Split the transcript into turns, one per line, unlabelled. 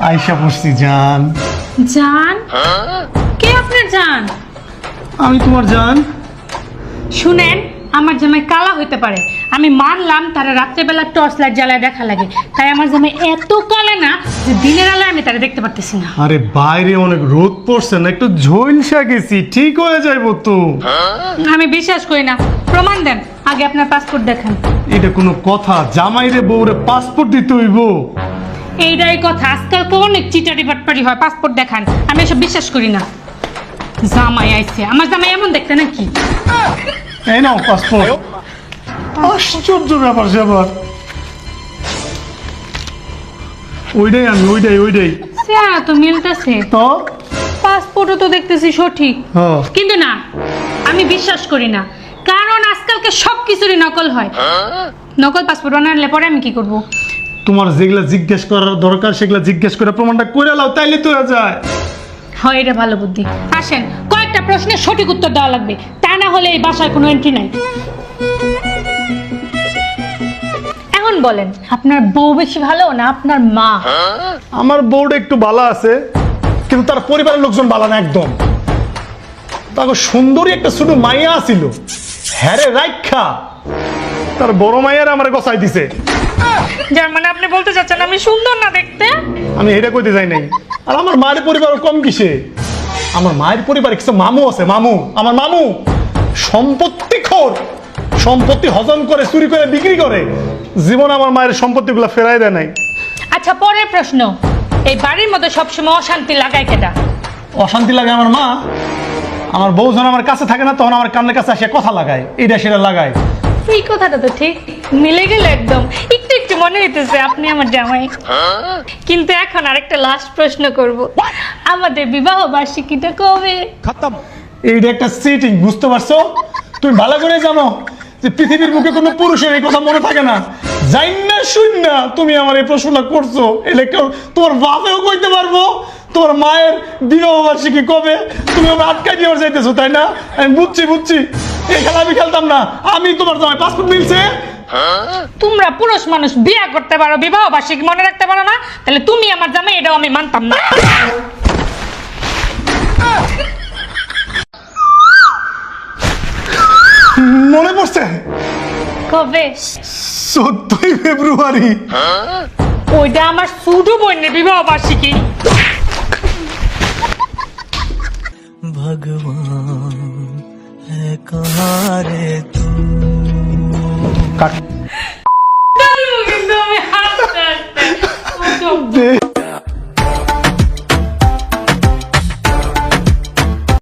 আয়শা পড়ছি জান।
জান? কে আপনার জান?
আমি তোমার জান।
শুনেন, আমার জামাই কালা হইতে পারে, আমি মানলাম তারা রাত্রেবেলা টর্চ লাইট জ্বালায় দেখা লাগে, তাই আমার জামাই এত কালে না যে দিনের আলোয় আমি তারা দেখতে পারতেছি না।
আরে বাইরে অনেক রোদ পড়ছে না, একটু ঝলসা গেছি, ঠিক হয়ে যাইবো তো।
আমি বিশ্বাস করি না, প্রমাণ দেন, আগে আপনার পাসপোর্ট দেখান।
এটা কোনো কথা? জামাইরে বউরে পাসপোর্ট দিতে হইব?
এইটাই কথা, আজকাল তো অনেক চিটারি বাটপারি হয়, পাসপোর্ট দেখান। আমি এসব বিশ্বাস করি না। জামাই আইছে, আমার জামাই এমন দেখতে নাকি?
এই নাও পাসপোর্ট। আশ্চর্য ব্যাপার স্যাপার। ওইটাই আমি, ওইটাই
চেহারা তো মিলতেছে,
তো।
পাসপোর্টও তো দেখতেছি সঠিক,
হ্যাঁ।
কিন্তু না, আমি বিশ্বাস করি না, কারণ আজকালকে সব কিছুরই নকল হয়। নকল পাসপোর্ট বানালে পরে আমি কি করব?
তোমার যেগুলা জিজ্ঞেস করার দরকার সেগুলা জিজ্ঞেস করে প্রমাণটা করে লাও, তাইলে তো হয়ে যায়।
হয়, এটা ভালো বুদ্ধি। আসেন, কয়েকটা প্রশ্নের সঠিক উত্তর দেওয়া লাগবে, তা না হলে এই বাসায় কোনো এন্ট্রি নাই। এখন বলেন, আপনার বউ বেশি ভালো না আপনার মা?
আমার বউটা একটু ভালো আছে, কিন্তু তার পরিবারের লোকজন ভালো না একদম। তাকে সুন্দরী একটা ছোট মাইয়া ছিল, হ্যারে রাইখা তার বড় মাইয়ার আমার গছাই দিছে।
যার মানে আপনি বলতে চাচ্ছেন আমি সুন্দর না দেখতে?
আমি এটা কইতে যাই নাই। আর আমার মায়ের পরিবার কম কিসে? আমার মায়ের পরিবারে কিছু মামু আছে, মামু। আমার মামু সম্পত্তিখোর, সম্পত্তি হজম করে, চুরি করে, বিক্রি করে। জীবন আমার মায়ের সম্পত্তিগুলো ফেরাই দেয় নাই।
আচ্ছা, পরের প্রশ্ন, এই বাড়ির মধ্যে সবসময় অশান্তি লাগায় কেটা?
অশান্তি লাগে আমার মা। আমার বউ যখন আমার কাছে থাকে না, তখন আমার কানের কাছে আসে কথা লাগায়, এইটা সেটা লাগায়।
এই কথাটা তো ঠিক মিলে গেল একদম। একটু একটু মনে হইতেছে আপনি আমার জামাই। কিন্তু এখন আরেকটা লাস্ট প্রশ্ন করব, আমাদের বিবাহ বার্ষিকীটা কবে?
এইটা একটা সিটিং, বুঝতে পারছো? তুমি ভালো করে জানো যে পৃথিবীর মুখে কোনো পুরুষের এই কথা মনে থাকে না। জানি না শুন না তুমি আমার এই প্রশ্নটা করছো, এটা কেউ তোমার বাপেও কইতে পারবো। তোমার মায়ের বিবাহ বার্ষিকী কবে? তুমি আমার আটকাই দিয়ে যাইতেছো, তাই না? আমি বুঝছি এই খেলা আমি খেলতাম না। আমি তোমার জামাই, পাসপোর্ট মিলছে।
তোমরা পুরুষ মানুষ বিয়ে করতে পারো, বিবাহ বার্ষিকী মনে রাখতে পারো না? তাহলে তুমি আমার জামাই, এটাও আমি মানতাম না।
মনে পড়ছে?
কবে?
14ই ফেব্রুয়ারি।
ওইটা আমার ছোট বোনের বিবাহ বার্ষিকী।
भगवान है कहाँ रे तू?
কাট
কিন্তু আমি হাসতে হাসতে